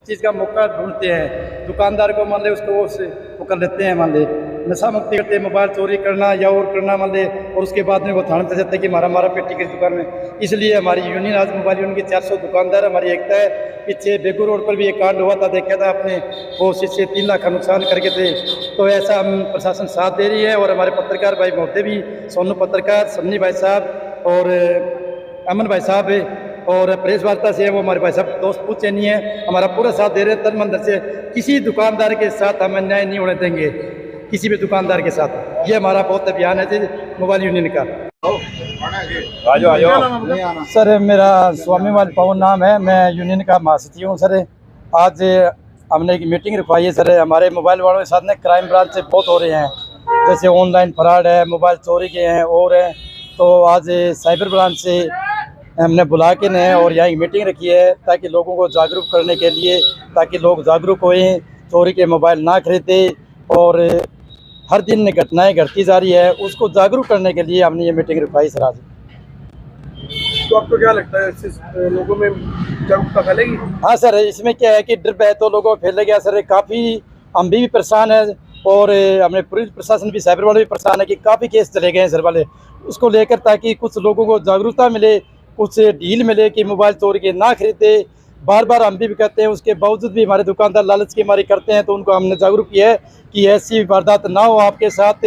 चीज़ का मौका ढूंढते हैं। दुकानदार को मान ले उसको वो कर लेते हैं, मान ले नशा मुक्ति करते हैं, मोबाइल चोरी करना या और करना मान ले, और उसके बाद में वो थाने चले जाते हैं कि मारा पेटी की दुकान में। इसलिए हमारी यूनियन, आज मोबाइल यूनियन की 400 दुकानदार हमारी एकता है। पीछे बेगू रोड पर भी एक कांड हुआ था, देखा था आपने, वो से 3 लाख का नुकसान करके थे। तो ऐसा हम प्रशासन साथ दे रही है, और हमारे पत्रकार भाई महोदय भी, सोनू पत्रकार, सन्नी भाई साहब और अमन भाई साहब और प्रेस वार्ता से वो हमारे भाई साहब दोस्त पूछे नहीं है, हमारा पूरा साथ दे रहे हैं तन मन से। किसी दुकानदार के साथ हम अन्याय नहीं होने देंगे, किसी भी दुकानदार के साथ। ये हमारा बहुत अभियान है जी मोबाइल यूनियन का। सर मेरा स्वामी वाल पवन नाम है, मैं यूनियन का महासचिव हूँ। सर आज हमने एक मीटिंग रखवाई है। सर हमारे मोबाइल वालों के साथ में क्राइम ब्रांच से बहुत हो रहे हैं, जैसे ऑनलाइन फ्रॉड है, मोबाइल चोरी के हैं और हैं। तो आज साइबर ब्रांच से हमने बुला के ने और यहाँ एक मीटिंग रखी है ताकि लोगों को जागरूक करने के लिए, ताकि लोग जागरूक होएं, चोरी के मोबाइल ना खरीदे। और हर दिन घटनाएं घटती जा रही है, उसको जागरूक करने के लिए हमने ये मीटिंग रखवाई सर आज। तो आपको क्या लगता है इससे लोगों में जागरूकता फैलेगी? हाँ सर, इसमें क्या है कि डर है तो लोगों को फैलेगा सर। काफ़ी हम भी परेशान है, और हमने पुलिस प्रशासन भी, साइबर वाले भी परेशान है कि काफ़ी केस चले गए हैं सर वाले, उसको लेकर ताकि कुछ लोगों को जागरूकता मिले, कुछ ढील मिले कि मोबाइल चोरी के ना खरीदे। बार बार हम भी कहते हैं, उसके बावजूद भी हमारे दुकानदार लालच की मारी करते हैं। तो उनको हमने जागरूक किया है कि ऐसी वारदात ना हो आपके साथ।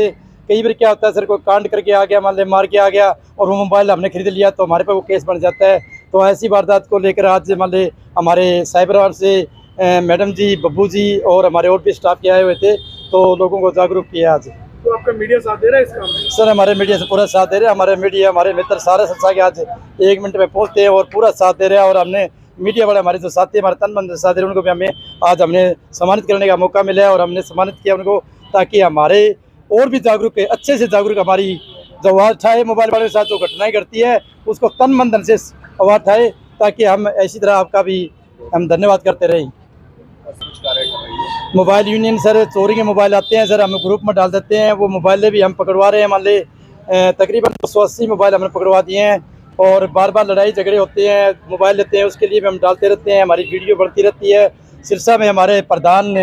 कई बार क्या होता है सर, कोई कांड करके आ गया, मान ले मार के आ गया, और वो मोबाइल हमने खरीद लिया तो हमारे पे वो केस बन जाता है। तो ऐसी वारदात को लेकर आज मान ले हमारे साइबर वार से मैडम जी, बब्बू जी और हमारे और भी स्टाफ के आए हुए थे, तो लोगों को जागरूक किया आज। तो आपका मीडिया साथ दे रहा है इस काम में? सर हमारे मीडिया से पूरा साथ दे रहे हैं, हमारे मीडिया, हमारे मित्र सारे संस्था के आज 1 मिनट में पहुंचते हैं और पूरा साथ दे रहे हैं। और हमने मीडिया वाले हमारे जो साथी, हमारे तन मन से साथ दे रहे हैं, उनको भी हमने सम्मानित करने का मौका मिला है, और हमने सम्मानित किया उनको ताकि हमारे और भी जागरूक, अच्छे से जागरूक हमारी जो आवाज़ उठाए, मोबाइल वाले के साथ जो घटनाएं घटती है उसको तन मन धन से आवाज़ उठाए, ताकि हम ऐसी तरह आपका भी हम धन्यवाद करते रहें। मोबाइल यूनियन सर, चोरी के मोबाइल आते हैं सर, हम ग्रुप में डाल देते हैं, वो मोबाइल भी हम पकड़वा रहे हैं। मान ले तकरीबन 280 मोबाइल हमने पकड़वा दिए हैं, और बार बार लड़ाई झगड़े होते हैं, मोबाइल लेते हैं, उसके लिए भी हम डालते रहते हैं, हमारी वीडियो बढ़ती रहती है। सिरसा में हमारे प्रधान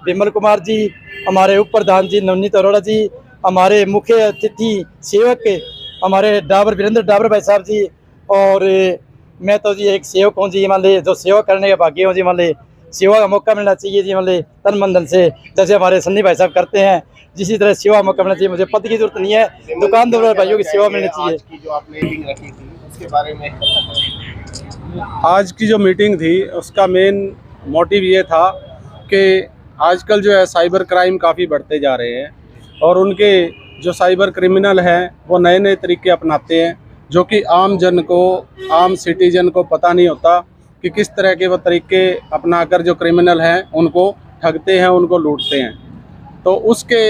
विमल कुमार जी, हमारे उप प्रधान जी नवनीत अरोड़ा जी, हमारे मुख्य अतिथि सेवक हमारे वीरेंद्र डाबर भाई साहब जी, और मैं तो जी एक सेवक हूँ जी। मान ले जो सेवा करने के भाग्य हूँ जी, मान ले सेवा का मौका मिलना चाहिए जी, मान ले तन मन धन से, जैसे हमारे सन्नी भाई साहब करते हैं, जिसी तरह सेवा का मौका मिलना चाहिए। मुझे पद की जरूरत नहीं है, दुकानदार भाइयों की सेवा मिलनी चाहिए। आज की जो मीटिंग थी उसका मेन मोटिव ये था कि आजकल जो है साइबर क्राइम काफ़ी बढ़ते जा रहे हैं, और उनके जो साइबर क्रिमिनल हैं वो नए नए तरीके अपनाते हैं, जो कि आम जन को, आम सिटीजन को पता नहीं होता कि किस तरह के वो तरीके अपनाकर जो क्रिमिनल हैं उनको ठगते हैं, उनको लूटते हैं। तो उसके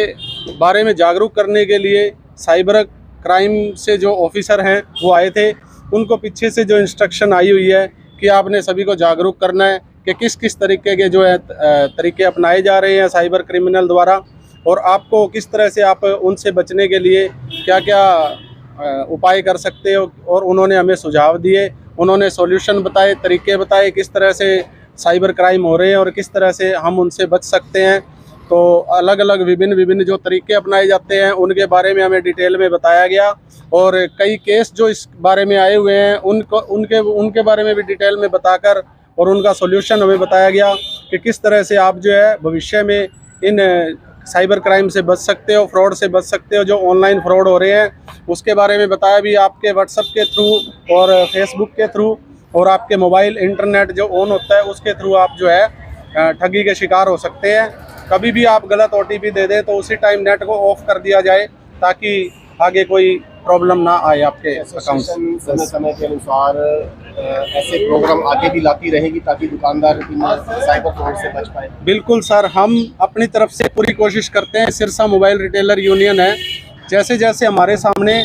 बारे में जागरूक करने के लिए साइबर क्राइम से जो ऑफिसर हैं वो आए थे। उनको पीछे से जो इंस्ट्रक्शन आई हुई है कि आपने सभी को जागरूक करना है कि किस किस तरीके के जो है तरीके अपनाए जा रहे हैं साइबर क्रिमिनल द्वारा, और आपको किस तरह से आप उनसे बचने के लिए क्या क्या उपाय कर सकते हो। और उन्होंने हमें सुझाव दिए, उन्होंने सॉल्यूशन बताए, तरीके बताए किस तरह से साइबर क्राइम हो रहे हैं और किस तरह से हम उनसे बच सकते हैं। तो अलग अलग विभिन्न जो तरीके अपनाए जाते हैं उनके बारे में हमें डिटेल में बताया गया, और कई केस जो इस बारे में आए हुए हैं उनके बारे में भी डिटेल में बताकर और उनका सॉल्यूशन हमें बताया गया कि किस तरह से आप जो है भविष्य में इन साइबर क्राइम से बच सकते हो, फ्रॉड से बच सकते हो, जो ऑनलाइन फ्रॉड हो रहे हैं उसके बारे में बताया भी। आपके व्हाट्सएप के थ्रू और फेसबुक के थ्रू और आपके मोबाइल इंटरनेट जो ऑन होता है उसके थ्रू आप जो है ठगी के शिकार हो सकते हैं। कभी भी आप गलत OTP दे दें तो उसी टाइम नेट को ऑफ कर दिया जाए, ताकि आगे कोई प्रॉब्लम ना आए आपके अकाउंट। समय समय के अनुसार ऐसे प्रोग्राम आगे भी लाती रहेगी ताकि दुकानदार साइबर फ्रॉड से बच पाए। बिल्कुल सर, हम अपनी तरफ से पूरी कोशिश करते हैं। सिरसा मोबाइल रिटेलर यूनियन है, जैसे जैसे हमारे सामने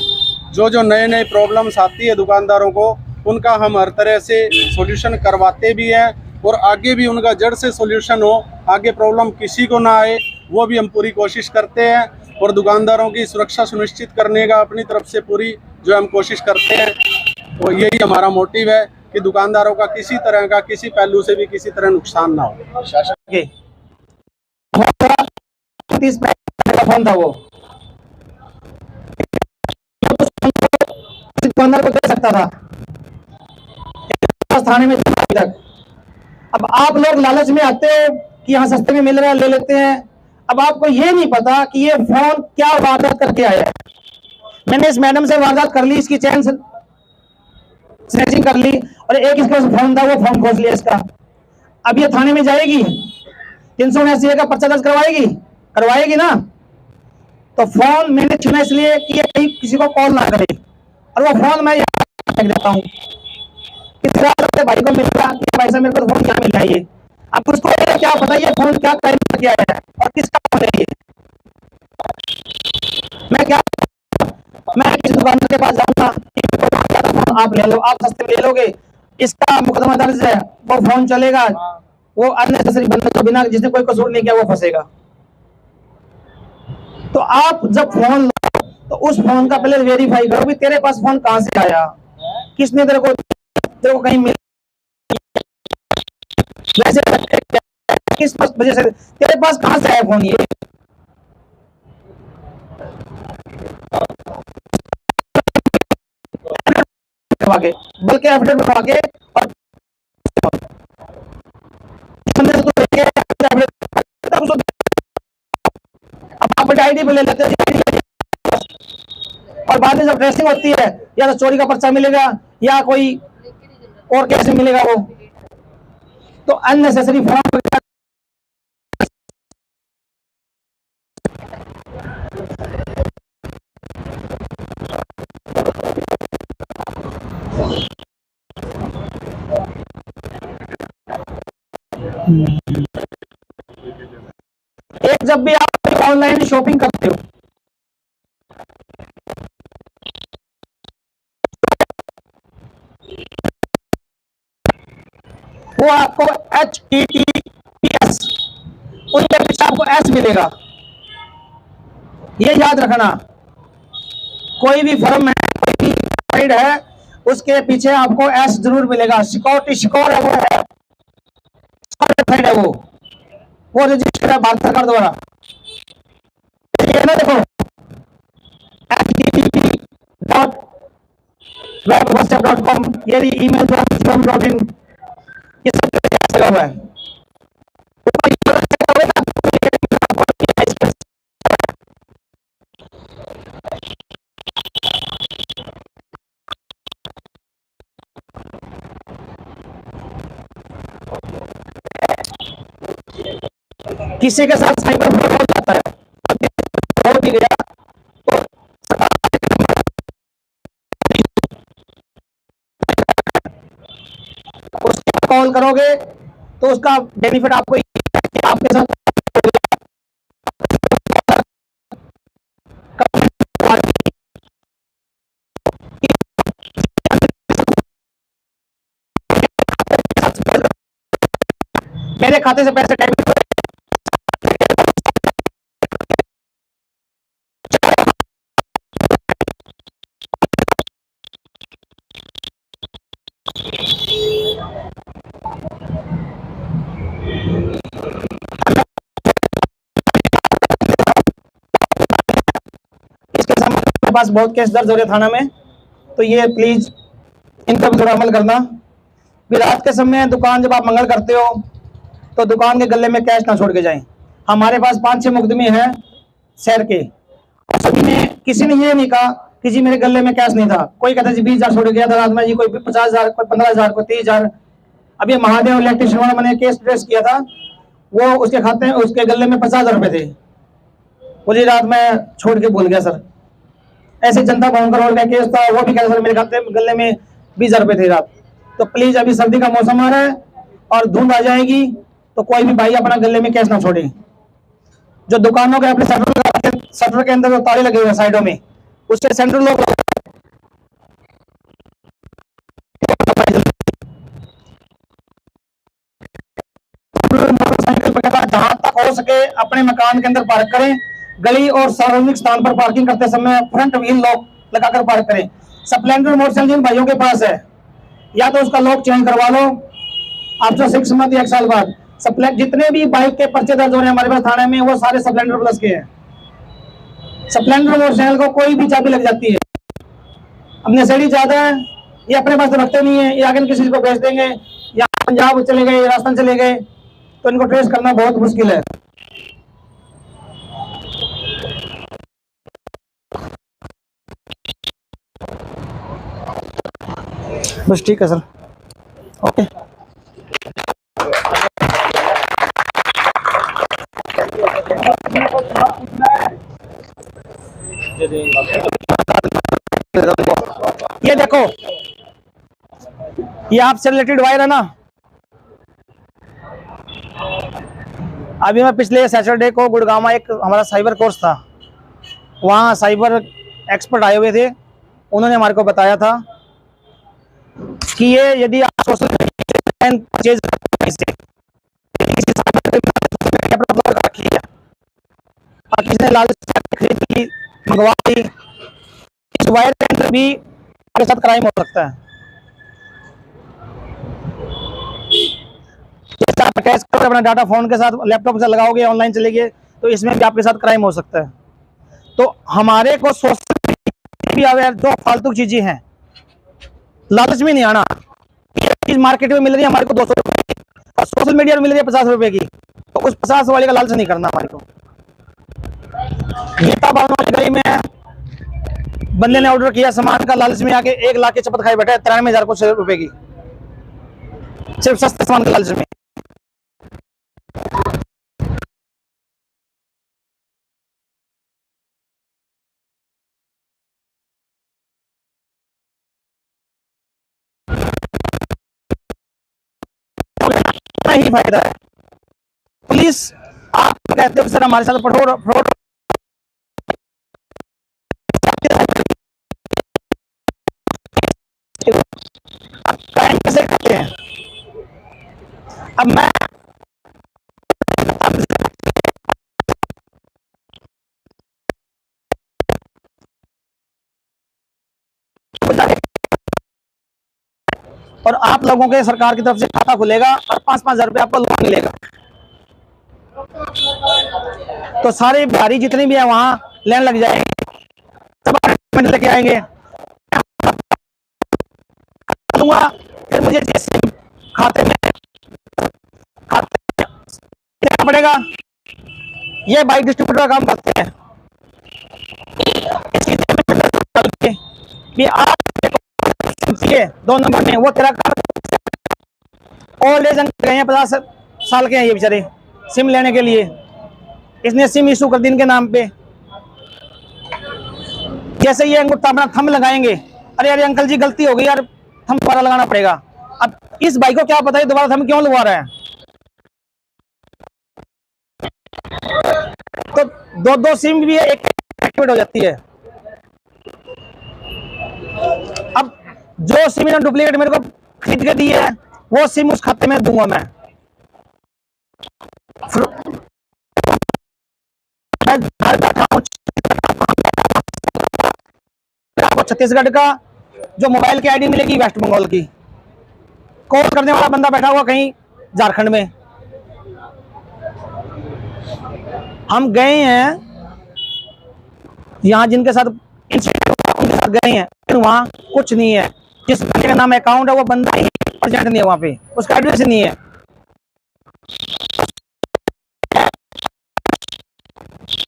जो नए नए प्रॉब्लम्स आती है दुकानदारों को, उनका हम हर तरह से सॉल्यूशन करवाते भी हैं, और आगे भी उनका जड़ से सॉल्यूशन हो, आगे प्रॉब्लम किसी को ना आए, वो भी हम पूरी कोशिश करते हैं। और दुकानदारों की सुरक्षा सुनिश्चित करने का अपनी तरफ से पूरी जो हम कोशिश करते हैं। तो यही हमारा मोटिव है कि दुकानदारों का किसी तरह का किसी पहलू से भी किसी तरह नुकसान ना हो। शासन के 30 का फोन था वो, दुकानदार को दे सकता था थाने में अभी तक। अब आप लोग लालच में आते हो कि यहाँ सस्ते में मिल रहा है, ले लेते हैं। अब आपको ये नहीं पता कि ये फोन क्या वारदात करके आया है। मैंने इस मैडम से वारदात कर ली, इसकी चैन स्नैचिंग कर ली, और एक इसका फोन था, वो फोन खोज लिया इसका। अब ये थाने में जाएगी, 379 का पर्चा दर्ज करवाएगी ना। तो फोन मैंने चुना इसलिए कि ये कहीं किसी को कॉल ना करे, और वो फोन मैं यहाँ फेंक देता हूँ। भाई को मिल रहा कि भाई साहब मेरे को फोन क्या मिल रहा है ये। अब उसको क्या पता ये फोन क्या क्राइम किया है और किसका फोन है ये। मैं किसी दुकानदार के पास जाऊंगा, फोन आप ले लो, आप सस्ते में ले लोगे, इसका मुकदमा दर्ज है, वो फोन चलेगा, वो अननेसेसरी बंदा जो बिना जिसने कोई कसूर नहीं किया वो फंसेगा। तो आप जब फोन लो तो उस फोन का पहले वेरीफाई करो कि तेरे पास फोन कहां से आया, किसने तेरे को कहीं मिल, वैसे किस वजह से तेरे पास कहां से आया फोन ये। बल्कि एफिडेविट बनवा के और अब आप आईडी पे ले लेते हैं, और बाद में जब ट्रेसिंग होती है या तो चोरी का पर्चा मिलेगा या कोई और कैसे मिलेगा वो। तो अननेसेसरी फॉर्म एक, जब भी आप ऑनलाइन शॉपिंग करते हो वो आपको HTTPS, उनके पीछे आपको S मिलेगा, ये याद रखना। कोई भी फर्म है, कोई भी साइट है, उसके पीछे आपको S जरूर मिलेगा। सिक्योरिटी सिक्योर है, वो है वो रजिस्टर्ड है भारत सरकार द्वारा। ये ना देखो http.webwhatsapp.com, ये email.com.in, ये सब लगा हुआ है। किसी के साथ साइबर फ्रॉड हो जाता है, हो भी गया तो उसको कॉल करोगे तो उसका बेनिफिट आपको आपके साथ मेरे खाते से पैसे डेबिट पास बहुत केस दर्ज हो रहे थाना में, तो ये प्लीज इन पर थोड़ा अमल करना। भी रात के समय दुकान जब आप मंगल करते हो तो दुकान के गले में कैश ना छोड़ के जाएं। हमारे पास 5-6 मुकदमे हैं शहर के, सभी में किसी ने ये नहीं कहा कि जी मेरे गले में कैश नहीं था। कोई कहता जी 20,000 छोड़ गया था रात में, जी कोई 50,000, कोई 15,000, कोई 30,000। अब ये महादेव इलेक्ट्रिशियन वाला मैंने केस ट्रेस किया था, वो उसके खाते में उसके गले में 50,000 रुपए थे, वो जी रात में छोड़ के भूल गया सर। ऐसे जनता भवन करोड़ का केस था, वो भी कहता सर मेरे खाते गले में 20,000 रुपए थे रात। तो प्लीज अभी सर्दी का मौसम आ रहा है और धुंध आ जाएगी, तो कोई भी भाई अपना गले में कैश ना छोड़े। जो दुकानों के अपने शटर के अंदर जो ताले लगे हुए साइडों में, उससे सेंट्रल लोग मोटरसाइकिल वगैरह जहां तक हो सके अपने मकान के अंदर पार्क करें। गली और सार्वजनिक स्थान पर पार्किंग करते समय फ्रंट व्हील लॉक लगाकर पार्क करें। स्प्लेंडर मोटरसाइकिल जिन भाइयों के पास है या तो उसका लॉक चेंज करवा लो आफ्टर 6 मंथ या 1 साल बाद। जितने भी बाइक के पर्चे दर्ज हो रहे हैं हमारे पास थाने में, वो सारे स्प्लेंडर प्लस के हैं। स्प्लेंडर मोटरसाइकिल को कोई भी चाबी लग जाती है। अपने सेड़ी ज्यादा है, ये अपने पास तो रखते नहीं है, ये आगे किसी को बेच देंगे, या पंजाब चले गए, राजस्थान चले गए, तो इनको ट्रेस करना बहुत मुश्किल है। बस ठीक है सर, ओके। ये देखो, ये आपसे रिलेटेड वायर है ना। अभी मैं पिछले सैटरडे को गुड़गांव में एक हमारा साइबर कोर्स था, वहाँ साइबर एक्सपर्ट आए हुए थे। उन्होंने हमारे को बताया था कि ये यदि आप सोशल मीडिया परचेज किसी ने लालच खरीदी, मंगवा ली, इस वायर के अंदर भी आपके साथ क्राइम हो सकता है। जैसे आप अटैच करोगे अपना डाटा फोन के साथ, लैपटॉप से लगाओगे, ऑनलाइन चलेंगे, तो इसमें भी आपके साथ क्राइम हो सकता है। तो हमारे को सोशल मीडिया जो फालतू चीजें हैं, लालच में नहीं आना। ये चीज मार्केट में मिल रही है हमारे को 200 रुपए की, और सोशल मीडिया में मिल रही है 50 रुपए की, तो उस 50 वाले का लालच नहीं करना हमारे को। गीता बावनों वाली गली में बंदे ने ऑर्डर किया सामान का, लालच में आके 1 लाख की चपत खाई बैठा है 93,000 कुछ रुपए की, सिर्फ सस्ते सामान के लालच में। ही फायदा है। पुलिस आप कहते हो सर हमारे साथ फ्रॉड क्राइम कैसे करते हैं। अब मैं और आप लोगों के सरकार की तरफ से खाता खुलेगा और 5-5 हजार रुपये आपको लोन मिलेगा, तो सारे बिहारी जितने भी है वहां लाइन लग जाएंगे, सब लेके आएंगे। फिर मुझे खाते में देना पड़ेगा। ये बाइक डिस्ट्रीब्यूटर का काम करते हैं। आप 2 नंबर में वो तेरा ओल्ड एज अंकल हैं, 50 साल के हैं ये बेचारे, सिम लेने के लिए इसने सिम इशू कर दी इनके नाम पे। जैसे ये अंगूठा अपना थंब लगाएंगे, अरे अरे अंकल जी गलती हो गई यार, थंब दोबारा लगाना पड़ेगा। अब इस भाई को क्या पता है दोबारा थंब क्यों लगवा रहा है, तो 2 सिम भी है, एक एक्टिवेट हो जाती है। अब जो सिम इन्होंने डुप्लीकेट मेरे को खरीद के दी है, वो सिम उस खाते में दूंगा मैं। घर बैठा हूं आपको छत्तीसगढ़ का जो मोबाइल की आईडी मिलेगी वेस्ट बंगाल की, कॉल करने वाला बंदा बैठा हुआ कहीं झारखंड में। हम गए हैं यहाँ जिनके साथ उनके साथ गए हैं, वहां कुछ नहीं है। जिस बंदे का नाम अकाउंट है वो बंदा ही प्रेजेंट नहीं है वहां पे, उसका एड्रेस नहीं है।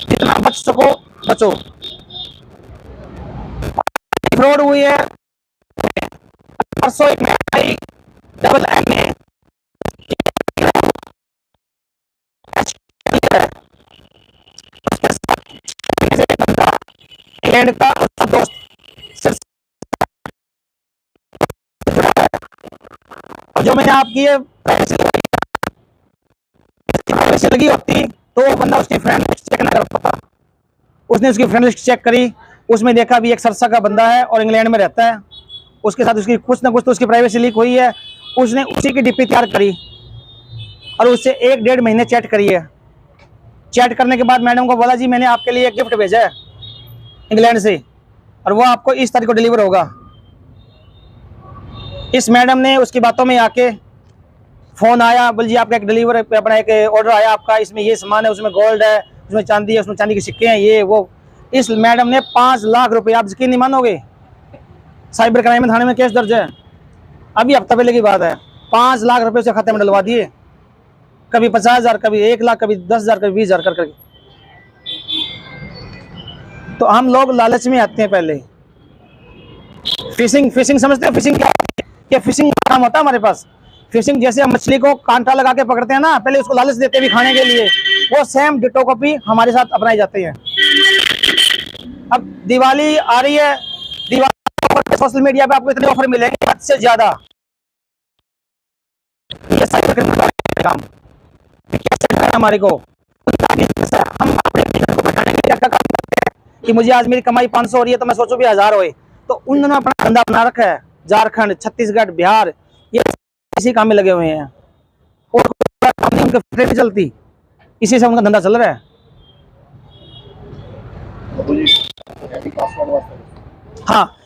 जितना बच सको बचो। फ्रॉड हुई है परसों, एक डबल MA का दोस्त जो मैंने आपकी ये पैसे लगी होती तो वो बंदा उसकी फ्रेंड लिस्ट चेक ना कर पाता। उसने उसकी फ्रेंड लिस्ट चेक करी, उसमें देखा भी एक सरसा का बंदा है और इंग्लैंड में रहता है, उसके साथ उसकी कुछ ना कुछ तो उसकी प्राइवेसी लीक हुई है। उसने उसी की डीपी तैयार करी और उससे 1-1.5 महीने चैट करी है। चैट करने के बाद मैडम को बोला जी मैंने आपके लिए एक गिफ्ट भेजा है इंग्लैंड से और वो आपको इस तारीख को डिलीवर होगा। इस मैडम ने उसकी बातों में आके फ़ोन आया, बोल जी आपका एक डिलीवर अपना एक ऑर्डर आया आपका, इसमें ये सामान है, उसमें गोल्ड है, उसमें चांदी है, उसमें चांदी के सिक्के हैं, ये वो। इस मैडम ने 5 लाख रुपए, आप यकीन नहीं मानोगे, साइबर क्राइम थाने में केस दर्ज है, अभी हफ्ता पहले की बात है। 5 लाख रुपए उसे खाते में डलवा दिए, कभी 50,000, कभी 1 लाख, कभी 10,000, कभी 20,000 कर करके। तो हम लोग लालच में आते हैं। पहले फिशिंग समझते हो? फिशिंग क्या होती है? ये फिशिंग काम होता है हमारे पास। फिशिंग जैसे हम मछली को कांटा लगा के पकड़ते हैं ना, पहले उसको लालच देते भी खाने के लिए, वो सेम डिटो कॉपी हमारे साथ अपनाई जाती है। अब दिवाली आ रही है, दिवाली सोशल मीडिया पे आपको इतने ऑफर मिलेंगे हद से ज्यादा। ये साइबर क्रिमिनल काम कैसे हमारे को हम अपने को बैठाने के लिए क्या काम करते हैं कि मुझे आज मेरी कमाई 500 हो रही है तो मैं सोचूं भी 1000 होए। तो उन्होंने अपना धंधा बना रखा है, झारखंड, छत्तीसगढ़, बिहार, ये इसी काम में लगे हुए हैं और उनके फिक्र नहीं चलती, इसी से उनका धंधा चल रहा है। हाँ,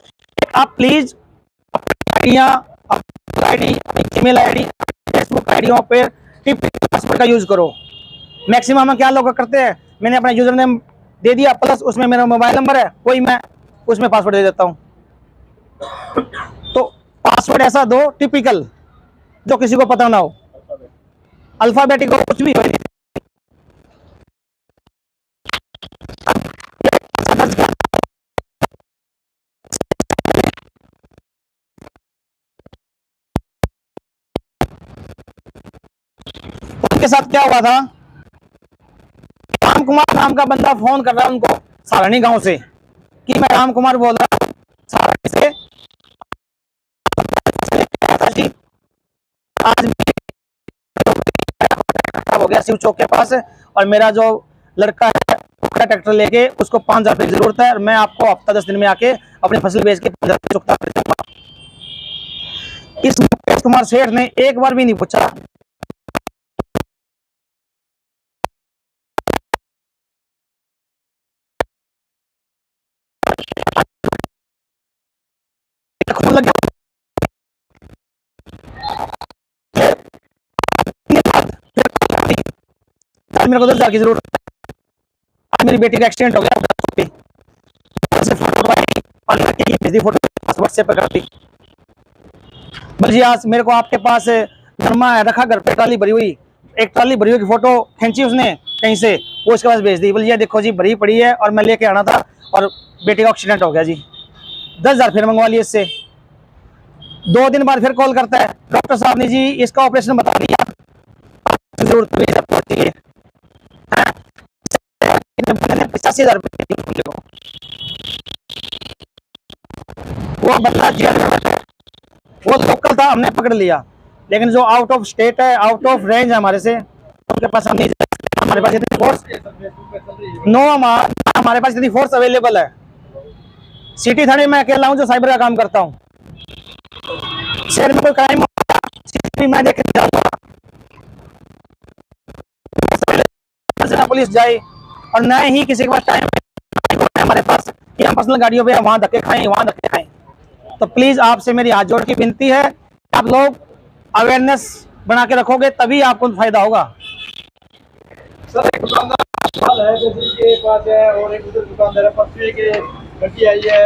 आप please ID, email ID, Facebook आईडियों पे पासवर्ड का यूज करो। मैक्सिमम क्या लोग करते हैं, मैंने अपना यूजर नेम दे दिया प्लस उसमें मेरा मोबाइल नंबर है, कोई मैं उसमें पासवर्ड दे देता हूँ। तो पासवर्ड ऐसा दो टिपिकल, जो किसी को पता ना हो, अल्फाबेटिक हो, कुछ भी हो। उनके साथ क्या हुआ था, राम कुमार नाम का बंदा फोन कर रहा है उनको सारणी गांव से कि मैं राम कुमार बोल रहा हूँ सारणी से, आज हो गया शिव चौक के पास और मेरा जो लड़का है ट्रैक्टर लेके उसको 5,000 रुपये की जरूरत है और मैं आपको हफ्ता 10 दिन में आके अपनी फसल बेच के 5,000 रुपये चुकता कर दूंगा। इस मुकेश कुमार सेठ ने एक बार भी नहीं पूछा मेरे को 10,000 की जरूरत है, आज मेरी बेटी का एक्सीडेंट हो गया और लड़के की भेज दी फोटो व्हाट्सएप पे कर दी। बल्कि आज मेरे को आपके पास धर्मा है रखा घर पे, ट्राली भरी हुई, एक ट्राली भरी हुई की फोटो खींची उसने कहीं से, वो इसके पास भेज दी। बोलिए देखो जी भरी पड़ी है और मैं लेके आना था और बेटी का एक्सीडेंट हो गया जी। 10,000 फिर मंगवा लिए इससे। 2 दिन बाद फिर कॉल करता है, डॉक्टर साहब ने जी इसका ऑपरेशन बता दिया, जरूरत भी 85,000 रुपये। वो बंदा जेल में बैठा है, वो लोकल था, हमने पकड़ लिया, लेकिन जो आउट ऑफ स्टेट है, आउट ऑफ रेंज है हमारे से, उनके पास हम नहीं जा सकते। हमारे पास इतनी फोर्स हमारे पास इतनी फोर्स अवेलेबल है। सिटी थाने में अकेला हूँ जो साइबर का काम करता हूँ। शहर में कोई क्राइम होता मैं देख जाऊंगा, पुलिस जाए और न ही किसी के पास टाइम हमारे पास कि हम पर्सनल गाड़ियों पे वहां धक्के खाएं, वहां धक्के खाएं। तो प्लीज आपसे मेरी हाथ जोड़ की विनती है, आप लोग अवेयरनेस बना के रखोगे तभी आपको फायदा होगा। सर एक दुकानदार है जैसे कि एक बात है और एक दूसरे दुकानदार है, परसों की लड़की आई है,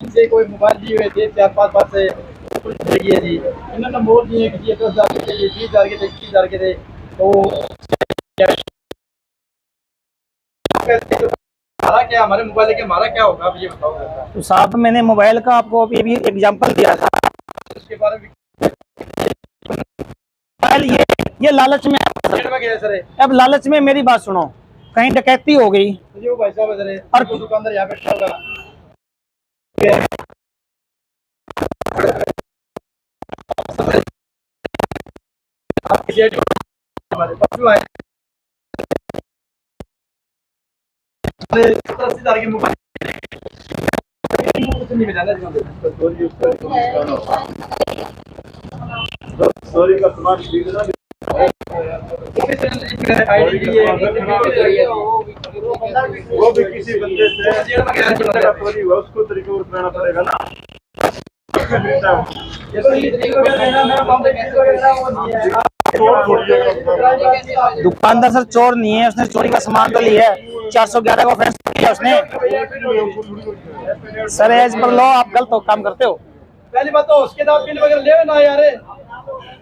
इनसे कोई मोबाइल दिए हुए थे 4-5 बार से है जी, इन्होंने मोल दिए किसी 10,000 के थे, 20,000 के थे, 21,000 के थे। तो हमारा क्या, हमारे मोबाइल के हमारा क्या होगा आप ये बताओ। तो साहब मैंने मोबाइल का आपको अभी भी एग्जांपल दिया था, उसके बारे में ये लालच में सर, अब लालच में मेरी बात सुनो, कहीं डकैती हो गई मुझे वो भाई साहब सर और दुकानदार यहाँ बैठा होगा, हमारे परसों आए 80,000 के मोबाइल कुछ नहीं मिला सॉरी का सामान वो भी किसी बंदे से उसको तरीके से करना पड़ेगा ना। दुकानदार सर चोर नहीं है, उसने चोरी का सामान तो लिया है, 411 का ऑफेंस किया उसने। सर एज पर लॉ आप गलत काम करते हो। पहली बात तो उसके दाम बिल वगैरह ले ना यार,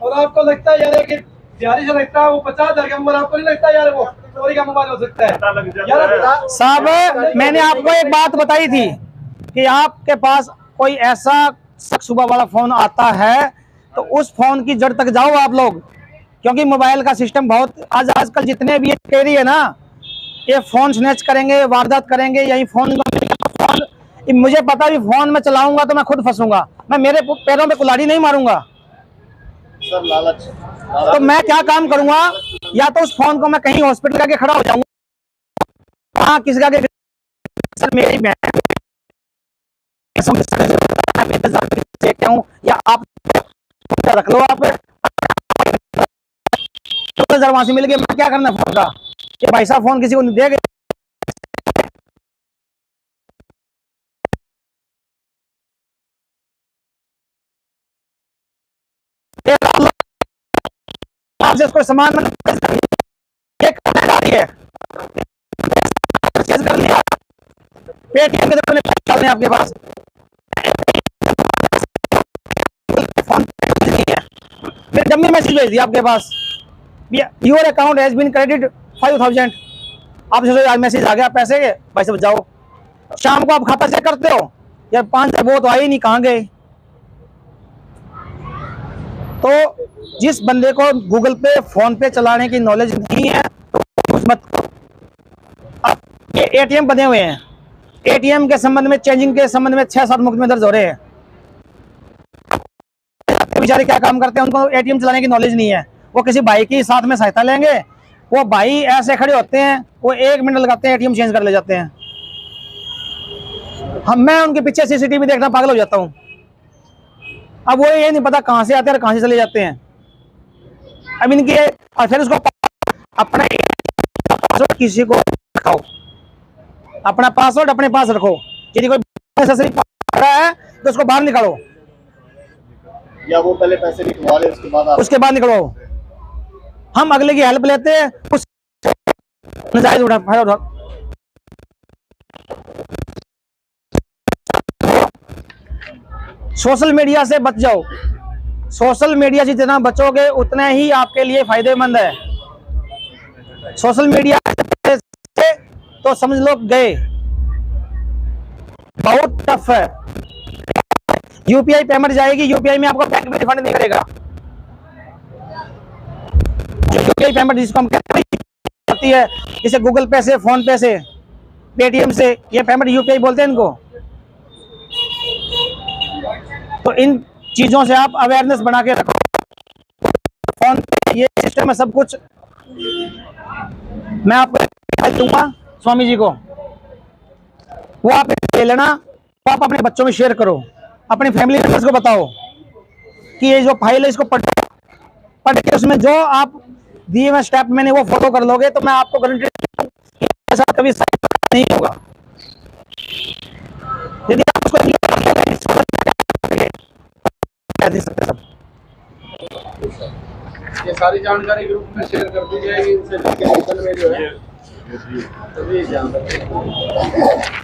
और आपको लगता है यार कि दिहाड़ी से लगता है वो 50,000 का मोबाइल, आपको नहीं लगता यार वो चोरी का मोबाइल हो सकता है यार? साहब मैंने आपको एक बात बताई थी कि आपके पास कोई ऐसा शख्स सुबह वाला फोन आता है तो उस फोन की जड़ तक जाओ आप लोग, क्योंकि मोबाइल का सिस्टम बहुत आजकल जितने भी कैरी है ना, ये फोन स्नैच करेंगे, वारदात करेंगे, यही फोन मुझे पता भी फोन में चलाऊंगा तो मैं खुद फंसूंगा, मैं मेरे पैरों पे कुल्हाड़ी नहीं मारूंगा। सर लालच तो मैं क्या काम करूंगा, या तो उस फोन को मैं कहीं हॉस्पिटल करके खड़ा हो जाऊंगा, वहां किसी का सर मेरी बहन देखता हूँ, या आप रख लो, आप 2000 वहां से मिल गए, मैं क्या करना फोन का कि भाई साहब फोन किसी को नहीं देगा। आपसे कोई सामान है पेटीएम के चल रहे हैं आपके पास, फिर जब मैसेज भेज दिया आपके पास, your account has been credit 5000, आपसे मैसेज आ गया पैसे के, भाई साहब जाओ। शाम को आप खाता चेक करते हो यार 5,000 वो तो आए ही नहीं, कहाँ गए? तो जिस बंदे को गूगल पे फोन पे चलाने की नॉलेज नहीं है तो मत। अब ये एटीएम बने हुए हैं, एटीएम के संबंध में, चेंजिंग के संबंध में 6-7 मुकदमे दर्ज हो रहे हैं। बेचारे क्या काम करते हैं, उनको एटीएम चलाने की नॉलेज नहीं है, वो किसी भाई की साथ में सहायता लेंगे, वो भाई ऐसे खड़े होते हैं, वो 1 मिनट लगाते हैं एटीएम चेंज कर ले जाते हैं। मैं उनके पीछे सीसीटीवी देखना पागल हो जाता हूँ। अब वो ये नहीं पता कहां से आते हैं और कहां से चले जाते हैं। अब इनके और फिर उसको अपना पासवर्ड किसी को रखाओ, अपना पासवर्ड अपने पास रखो, यदि कोई है तो उसको बाहर निकालो, या वो पहले पैसे निकलवा ले उसके बाद निकलो। हम अगले की हेल्प लेते हैं, कुछ नजायज उठा। सोशल मीडिया से बच जाओ, सोशल मीडिया से जितना बचोगे उतना ही आपके लिए फायदेमंद है। सोशल मीडिया से तो समझ लो गए, बहुत टफ है। यूपीआई पेमेंट जाएगी, यूपीआई में आपको बैंक में रिफंड नहीं करेगा। यूपीआई पेमेंट जिसको हम कहते हैं, जैसे गूगल पे से, फोन पे से, पेटीएम से, ये पेमेंट यूपीआई बोलते हैं इनको। तो इन चीजों से आप अवेयरनेस बना के रखो। फोन पे ये सिस्टम है, सब कुछ मैं आपको दूंगा स्वामी जी को, वो आप ले लेना, तो आप अपने बच्चों में शेयर करो, अपने फैमिली मेंबर्स को बताओ कि ये जो फाइल है इसको पढ़ के उसमें जो आप दिए हुए स्टेप मैंने वो फॉलो कर लोगे तो मैं आपको गारंटी ऐसा कभी नहीं होगा। यदि आप उसको दे सकते सब। ये सारी जानकारी ग्रुप में शेयर कर दी जाएगी, इनसे डिस्क्रिप्शन में जो है तभी जानकारी।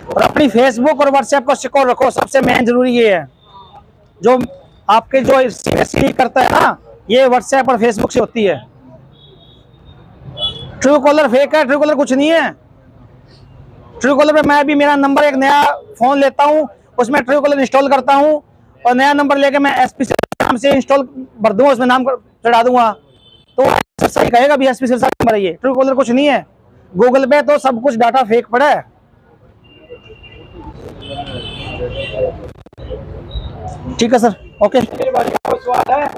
और अपनी फेसबुक और व्हाट्सएप को सिक्योर रखो, सबसे मेन जरूरी ये है। जो आपके जो सीरियसली करता है ना, ये व्हाट्सएप और फेसबुक से होती है। ट्रू कॉलर फेक है, ट्रू कॉलर कुछ नहीं है। ट्रू कॉलर पे मैं भी मेरा नंबर एक नया फोन लेता हूँ, उसमें ट्रू कॉलर इंस्टॉल करता हूँ और नया नंबर लेके मैं एसपी नाम से इंस्टॉल भर दूंगा, उसमें नाम चढ़ा दूंगा, तो सही कहेगा भी एसपी सिर्फ नंबर है ये। ट्रू कॉलर कुछ नहीं है। गूगल पे तो सब कुछ डाटा फेक पड़ा है। ठीक है सर, ओके। सवाल है